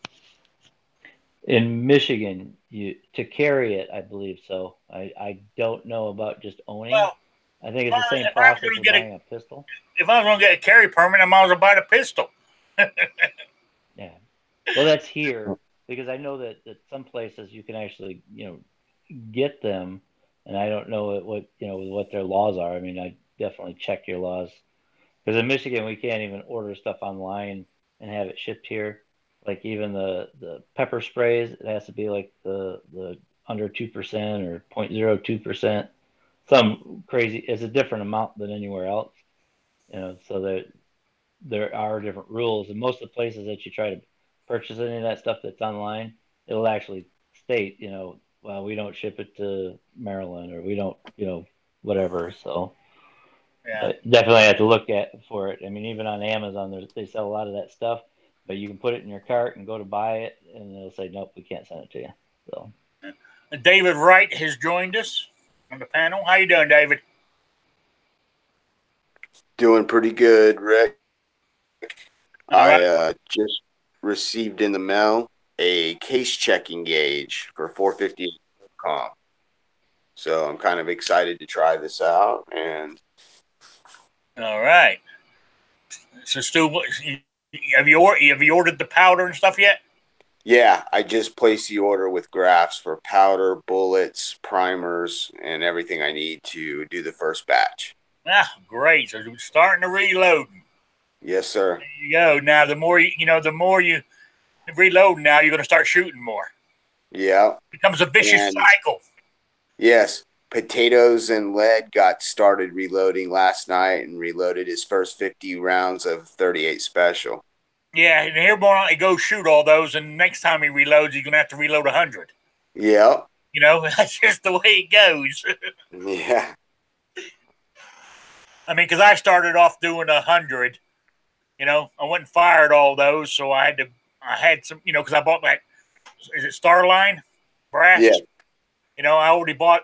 B: In Michigan, you to carry it, I believe so. I don't know about just owning.
A: Well,
B: I think it's the same
A: if I was
B: process
A: going to
B: of
A: get a
B: buying a pistol.
A: if I was going to get a carry permit, I might as well buy the pistol.
B: Yeah. Well, that's here because I know that some places you can actually, get them, and I don't know what their laws are. I mean, I definitely check your laws because in Michigan we can't even order stuff online and have it shipped here. Like even the pepper sprays, it has to be like the under 2% or 0.02%. Some crazy. It's a different amount than anywhere else. So that there are different rules, and most of the places that you try to purchase any of that stuff that's online, it'll actually state, well, we don't ship it to Maryland or we don't, whatever. So
A: Yeah.
B: definitely have to look at for it. I mean, even on Amazon, they sell a lot of that stuff, but you can put it in your cart and go to buy it, and they'll say, nope, we can't send it to you. So
A: David Wright has joined us on the panel. How you doing, David?
E: Doing pretty good, Rick.
A: All right.
E: I just received in the mail a case checking gauge for 450 comp. So I'm kind of excited to try this out. And
A: all right. So, Stu, have you ordered the powder and stuff yet?
E: yeah, I just placed the order with Grafts for powder, bullets, primers, and everything I need to do the first batch.
A: Ah, great. So we're starting to reload.
E: Yes, sir.
A: There you go. Now, the more you reload, now you're going to start shooting more.
E: Yeah.
A: It becomes a vicious cycle.
E: Yes. Potatoes and Lead got started reloading last night and reloaded his first 50 rounds of 38 special.
A: Yeah, and here more he go shoot all those, and next time he reloads, he's going to have to reload 100.
E: Yeah.
A: You know, that's just the way it goes.
E: Yeah.
A: I mean, because I started off doing 100. You know, I went and fired all those, so I had some, you know, because I bought that, is it Starline brass?
E: Yeah.
A: You know, I already bought,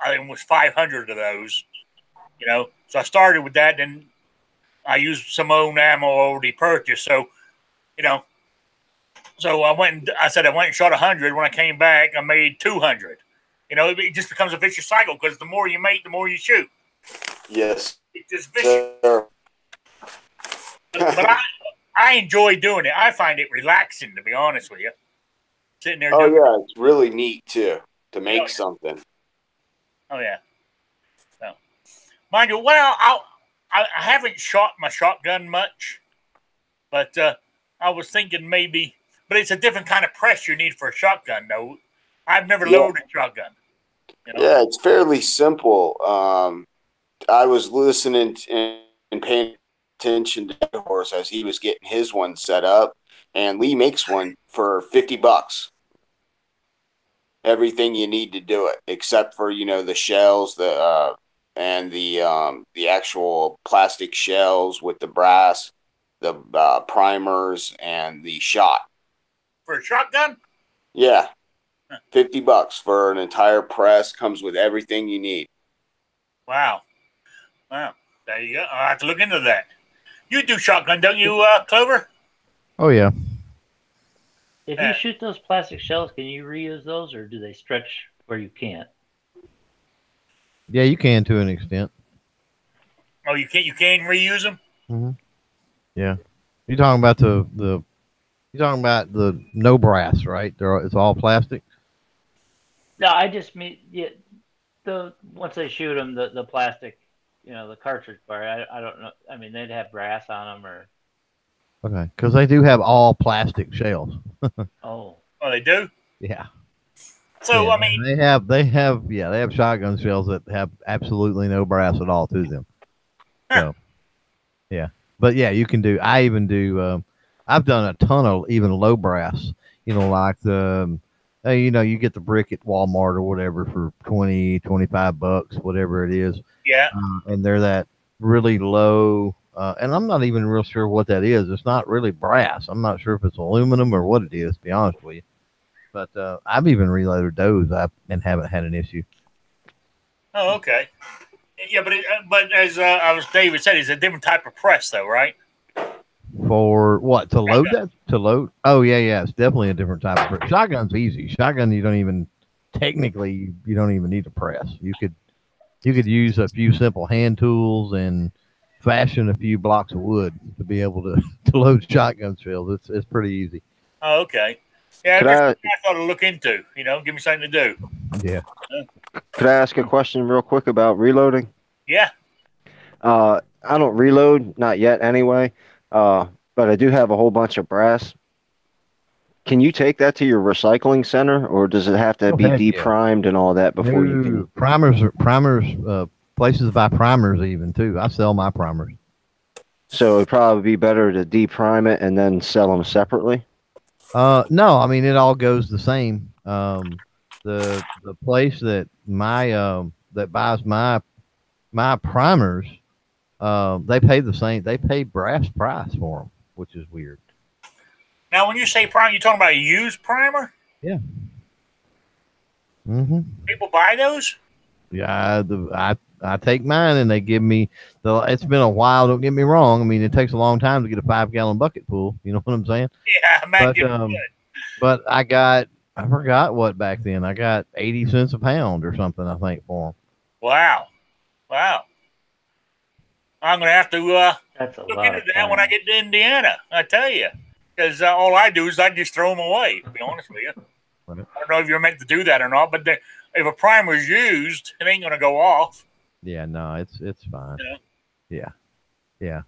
A: I think it was 500 of those, you know. So I started with that, and I used some own ammo already purchased. So, you know, so I went and shot 100. When I came back, I made 200. You know, it just becomes a vicious cycle because the more you make, the more you shoot.
E: Yes.
A: It's just vicious. But I enjoy doing it. I find it relaxing, to be honest with you. Sitting there doing
E: yeah, it's really neat, too, to make something.
A: Oh, yeah. So, mind you, well, I haven't shot my shotgun much, but I was thinking maybe, but it's a different kind of press you need for a shotgun, though. I've never loaded a shotgun. You know?
E: Yeah, it's fairly simple. I was listening and paying attention to the horse as he was getting his one set up, and Lee makes one for $50. Everything you need to do it, except for, you know, the shells, and the actual plastic shells with the brass, the primers, and the shot.
A: For a shotgun?
E: Yeah. $50 for an entire press. Comes with everything you need.
A: Wow. There you go. I'll have to look into that. You do shotgun, don't you, Clover?
C: Oh, yeah.
B: If you shoot those plastic shells, can you reuse those, or do they stretch where you can't?
C: Yeah, you can to an extent.
A: Oh, you can reuse them?
C: Mm-hmm. Yeah. You're talking about the no brass, right? It's all plastic.
B: No, I just mean once they shoot them, the plastic, you know, the cartridge part. I don't know. I mean, they'd have brass on them, or
C: okay, because they do have all plastic shells.
B: Oh,
A: they do.
C: Yeah.
A: So
C: yeah,
A: I mean,
C: they have shotgun shells that have absolutely no brass at all to them. So, yeah, but yeah, you can do. I even do. I've done a ton of even low brass. You know, like the. You know, you get the brick at Walmart or whatever for $20-$25, whatever it is.
A: Yeah.
C: And they're that really low, and I'm not even real sure what that is. It's not really brass. I'm not sure if it's aluminum or what it is, to be honest with you. But I've even reloaded those and haven't had an issue.
A: Oh, okay. Yeah, but as David said, it's a different type of press, though, right?
C: For what, to load that? To load? Oh yeah, it's definitely a different type of press. Shotgun's easy. Shotgun, you don't even need to press. You could use a few simple hand tools and fashion a few blocks of wood to be able to load shotgun shells. It's pretty easy.
A: Oh, okay. Yeah, I thought to look into. You know, give me something to do.
C: Yeah.
D: Could I ask a question real quick about reloading?
A: Yeah.
D: I don't reload, not yet anyway. But I do have a whole bunch of brass. Can you take that to your recycling center, or does it have to be deprimed and all that before you can?
C: Primers, places buy primers even too. I sell my primers. So
D: it'd probably be better to deprime it and then sell them separately.
C: No, I mean it all goes the same. The place that that buys my primers, they pay the same. They pay brass price for them, which is weird.
A: Now, when you say primer, you're talking about a used primer?
C: Yeah. Mm-hmm.
A: People buy those?
C: Yeah, I take mine and they give me it's been a while. Don't get me wrong. I mean, it takes a long time to get a 5-gallon bucket full. You know what I'm saying?
A: Yeah, man.
C: But I forgot what back then. I got 80 cents a pound or something, I think, for them.
A: Wow. I'm going to have to
B: That's a
A: look
B: lot
A: into
B: of
A: that when I
B: corn.
A: get to Indiana, I tell you. Because all I do is I just throw them away, to be honest with you. I don't know if you're meant to do that or not, but if a primer is used, it ain't going to go off.
C: Yeah, no, it's fine.
A: You know?
C: Yeah.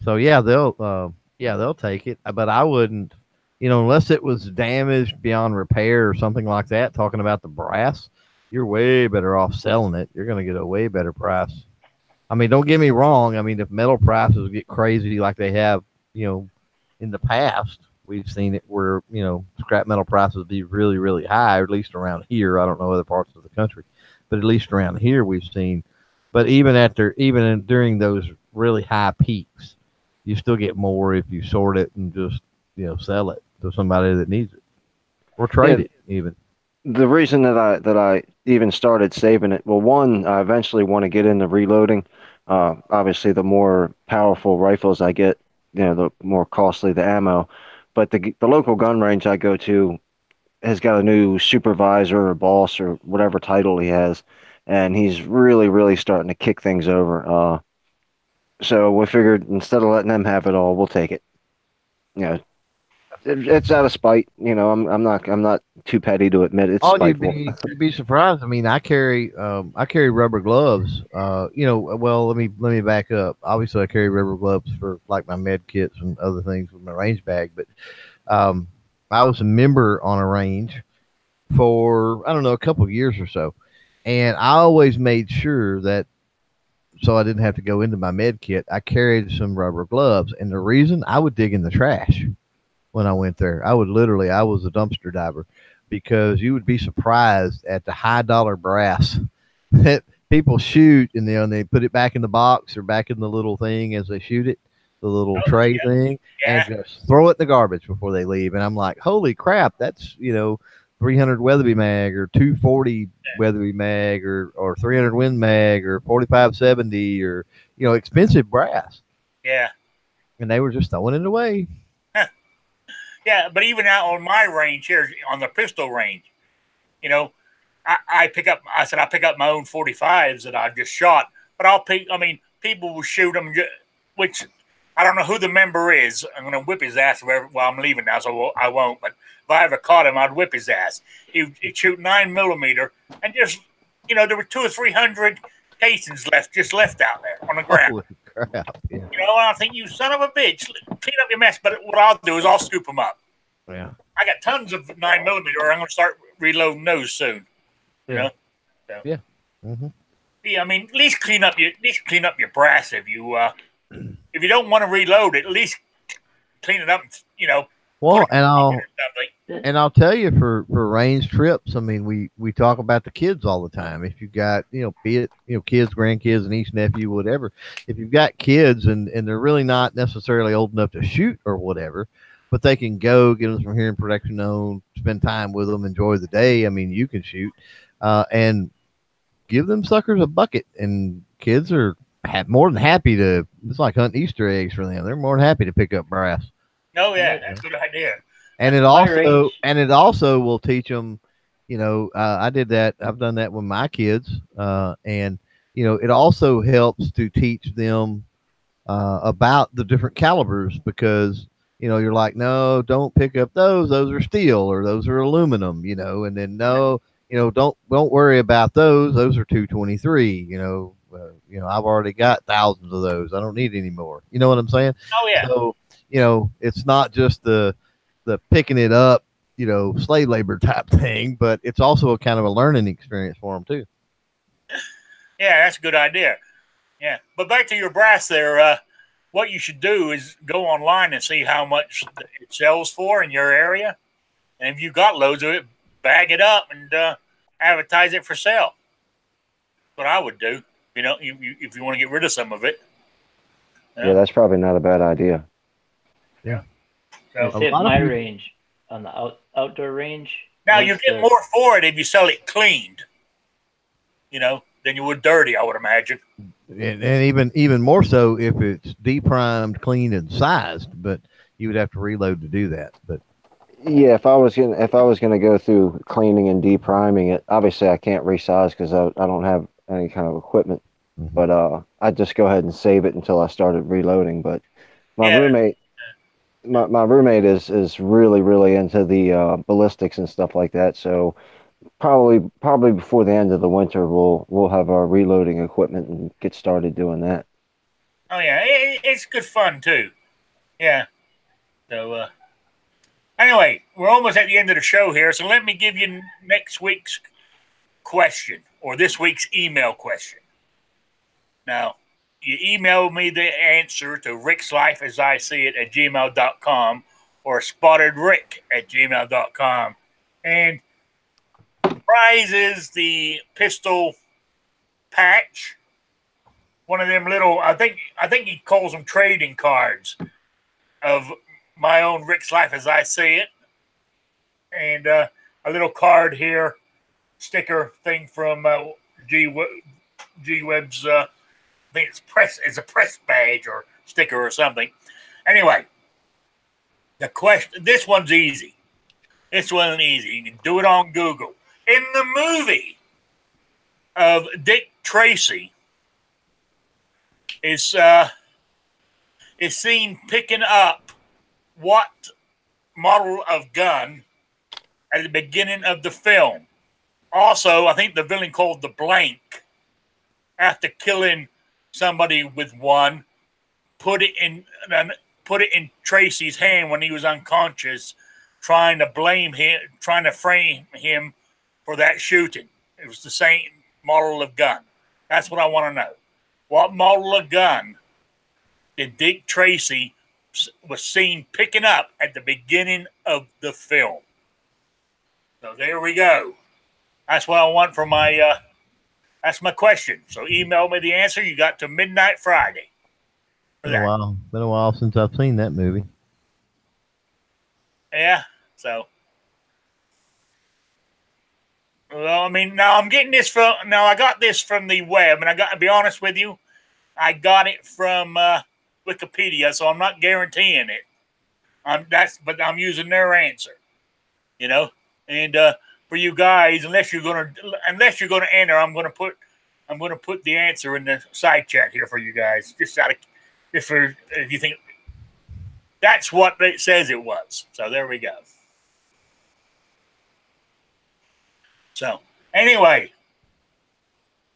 C: So they'll take it, but I wouldn't, unless it was damaged beyond repair or something like that. Talking about the brass, you're way better off selling it. You're going to get a way better price. I mean, don't get me wrong. I mean, if metal prices get crazy like they have, in the past, we've seen it where, scrap metal prices be really, really high, or at least around here. I don't know other parts of the country, but at least around here we've seen. But during those really high peaks, you still get more if you sort it and just, sell it to somebody that needs it or trade
D: Yeah,
C: it even.
D: the reason that I even started saving it, well, one, I eventually want to get into reloading. Obviously, the more powerful rifles I get, the more costly the ammo. But the local gun range I go to has got a new supervisor or boss or whatever title he has, and he's really, really starting to kick things over. So we figured instead of letting them have it all, we'll take it. You know, it's out of spite. I'm not too petty to admit it's
C: Oh,
D: spiteful.
C: you'd be surprised. I mean, I carry rubber gloves. Well, let me back up. Obviously, I carry rubber gloves for like my med kits and other things with my range bag. But um, I was a member on a range for I don't know a couple of years or so, and I always made sure that so I didn't have to go into my med kit. I carried some rubber gloves, and the reason I would dig in the trash when I went there. I was a dumpster diver because you would be surprised at the high dollar brass that people shoot and they put it back in the box or back in the little thing as they shoot it, the little
A: Oh,
C: tray thing, and
A: yeah.
C: just throw it in the garbage before they leave. And I'm like, holy crap, that's, 300 Weatherby mag or 240 Weatherby mag or 300 Win mag or 4570 or, expensive brass.
A: Yeah.
C: And they were just throwing it away.
A: Yeah, but even out on my range here, on the pistol range, I pick up my own 45s that I just shot, but people will shoot them, which I don't know who the member is. I'm going to whip his ass while I'm leaving now, so I won't. But if I ever caught him, I'd whip his ass. He'd shoot 9mm, and just, there were 200 or 300 casings left out there on the ground.
C: Holy crap. Yeah.
A: And I think, you son of a bitch, clean up your mess. But what I'll do is I'll scoop them up.
C: Yeah.
A: I got tons of 9mm. I'm going to start reloading those soon.
C: Yeah.
A: So,
C: Yeah. Mm-hmm.
A: Yeah, I mean, at least clean up your brass if you don't want to reload it. At least clean it up.
C: Well, and I'll tell you for range trips. I mean, we talk about the kids all the time. If you've got be it kids, grandkids, niece, nephew, whatever. If you've got kids and they're really not necessarily old enough to shoot or whatever, but they can go get them some hearing protection on, spend time with them, enjoy the day. I mean, you can shoot and give them suckers a bucket, and kids are more than happy to. It's like hunting Easter eggs for them. They're more than happy to pick up brass.
A: Oh yeah, that's a good idea.
C: And it also will teach them. I did that. I've done that with my kids, and it also helps to teach them about the different calibers because you're like, no, don't pick up those. Those are steel or those are aluminum. And then no, don't worry about those. Those are 223. I've already got thousands of those. I don't need any more. You know what I'm saying?
A: Oh yeah.
C: So it's not just the picking it up, slave labor type thing, but it's also a kind of a learning experience for them too.
A: Yeah, that's a good idea. Yeah, but back to your brass there. What you should do is go online and see how much it sells for in your area, and if you got loads of it, bag it up and advertise it for sale. That's what I would do. If you want to get rid of some of it.
D: Yeah, that's probably not a bad idea.
C: Yeah.
B: So hit my range on the outdoor range.
A: Now you get more for it if you sell it cleaned. Than you would dirty, I would imagine.
C: And even more so if it's deprimed, clean, and sized. But you would have to reload to do that. But
D: Yeah, if I was gonna go through cleaning and depriming it, obviously I can't resize because I don't have any kind of equipment.
C: Mhm.
D: But I'd just go ahead and save it until I started reloading. But my
A: Yeah.
D: roommate, my roommate is really into the ballistics and stuff like that. So probably before the end of the winter, we'll have our reloading equipment and get started doing that.
A: Oh yeah, it's good fun too. Yeah. So anyway, we're almost at the end of the show here, so let me give you next week's question or this week's email question. Now, you email me the answer to Rick's Life as I see it at gmail.com or spottedrick@gmail.com. And the prize is the pistol patch. One of them little, I think he calls them trading cards of my own Rick's Life as I see it. And a little card here, sticker thing from G Web's I think it's a press badge or sticker or something. Anyway, the question. This one's easy. This one's easy. You can do it on Google. In the movie of Dick Tracy, is seen picking up what model of gun at the beginning of the film. Also, I think the villain called the Blank, after killing somebody with one, put it in Tracy's hand when he was unconscious, trying to blame him, trying to frame him for that shooting. It was the same model of gun. That's what I want to know. What model of gun did Dick Tracy was seen picking up at the beginning of the film? So there we go. That's what I want for my. That's my question. So email me the answer. You got to midnight Friday.
C: Been a while. Been a while since I've seen that movie.
A: Yeah. So, well, I mean, now I'm getting this from. Now I got this from the web, and I got to be honest with you, I got it from Wikipedia, so I'm not guaranteeing it. But I'm using their answer. You know, and for you guys, unless you're gonna enter, I'm gonna put the answer in the side chat here for you guys, if you think that's what it says it was. So there we go. So anyway,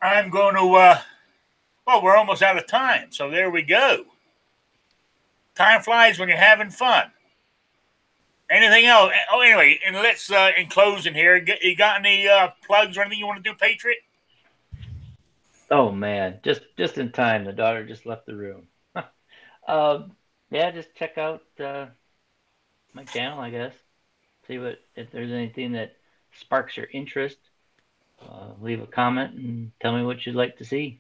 A: I'm going to. Well, we're almost out of time, so there we go. Time flies when you're having fun. Anything else? Oh, anyway, and let's in closing here. You got any plugs or anything you want to do, Patriot?
B: Oh man, just in time. The daughter just left the room. Yeah, just check out my channel, I guess. See if there's anything that sparks your interest. Leave a comment and tell me what you'd like to see.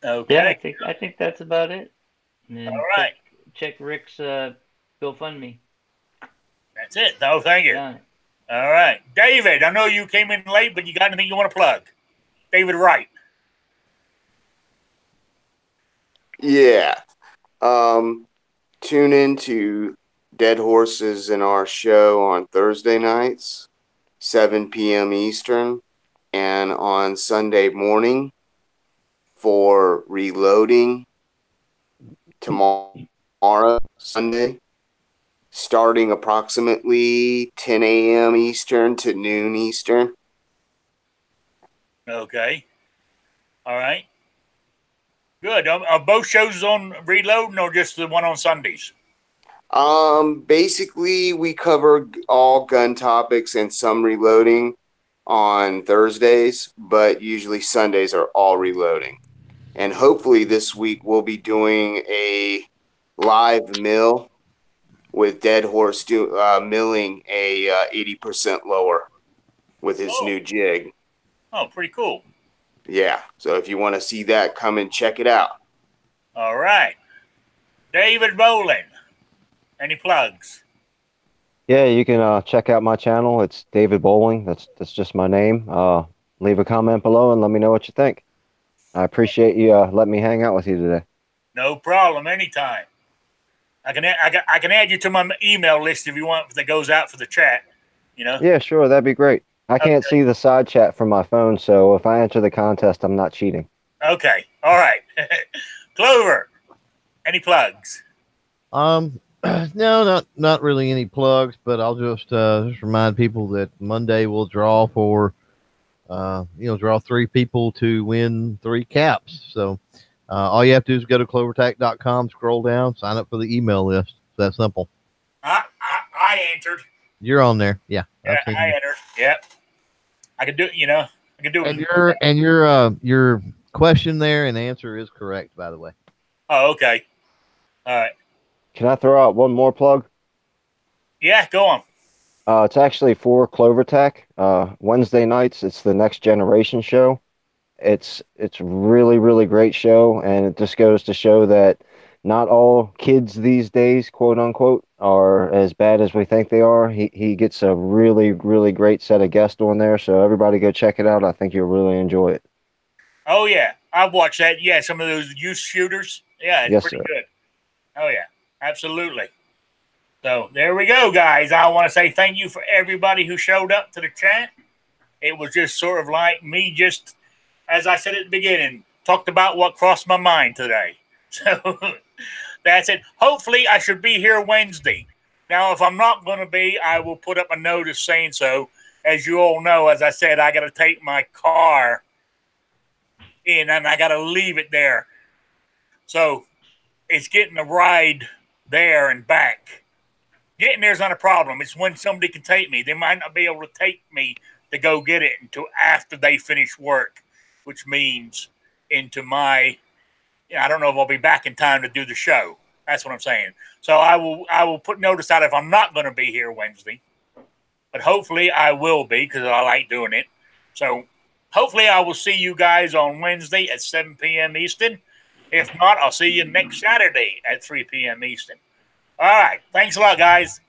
A: Okay.
B: Yeah, I think that's about it. And then
A: All right.
B: check Rick's GoFundMe.
A: That's it. No, thank you.
B: Done.
A: All right. David, I know you came in late, but you got anything you want to plug? David Wright.
E: Yeah. Tune in to Dead Horses in our show on Thursday nights, 7 p.m. Eastern, and on Sunday morning for Reloading tomorrow, Sunday, starting approximately 10 a.m. Eastern to noon Eastern.
A: Okay. All right. Good. Are both shows on Reloading or just the one on Sundays?
E: Basically, we cover all gun topics and some reloading on Thursdays, but usually Sundays are all reloading. And hopefully this week we'll be doing a live mill with Dead Horse milling a 80% lower with his new jig.
A: Oh, pretty cool.
E: Yeah. So if you want to see that, come and check it out.
A: All right. David Bowling. Any plugs?
D: Yeah, you can check out my channel. It's David Bowling. That's just my name. Leave a comment below and let me know what you think. I appreciate you letting me hang out with you today.
A: No problem. Anytime. I can add you to my email list if you want, if that goes out for the chat. You know.
D: Yeah, sure, that'd be great. I can't
A: Okay.
D: see the side chat from my phone, so if I enter the contest, I'm not cheating.
A: Okay. All right. Clover, any plugs?
C: No, not really any plugs, but I'll just remind people that Monday we'll draw for draw 3 people to win 3 caps. So all you have to do is go to clovertac.com, scroll down, sign up for the email list. It's that simple.
A: I entered.
C: You're on there. Yeah.
A: Yeah, I entered. Yep. I could do it, I could do it.
C: And your question there and answer is correct, by the way.
A: Oh, okay. All right.
D: Can I throw out one more plug?
A: Yeah, go on.
D: It's actually for CloverTech. Wednesday nights, it's the Next Generation show. It's really, really great show, and it just goes to show that not all kids these days, quote unquote, are as bad as we think they are. He gets a really, really great set of guests on there, so everybody go check it out. I think you'll really enjoy it.
A: Oh yeah, I've watched that. Yeah, some of those youth shooters. Yeah, it's
D: Yes,
A: pretty
D: sir.
A: good. Oh yeah, absolutely. So there we go, guys. I want to say thank you for everybody who showed up to the chat. It was just sort of like me just, as I said at the beginning, talked about what crossed my mind today. So that's it. Hopefully I should be here Wednesday. Now, if I'm not going to be, I will put up a notice saying so. As you all know, as I said, I got to take my car in and I got to leave it there. So it's getting a ride there and back. Getting there is not a problem. It's when somebody can take me. They might not be able to take me to go get it until after they finish work, which means into my, I don't know if I'll be back in time to do the show. That's what I'm saying. So I will put notice out if I'm not going to be here Wednesday, but hopefully I will be because I like doing it. So hopefully I will see you guys on Wednesday at 7 p.m. Eastern. If not, I'll see you next Saturday at 3 p.m. Eastern. All right. Thanks a lot, guys.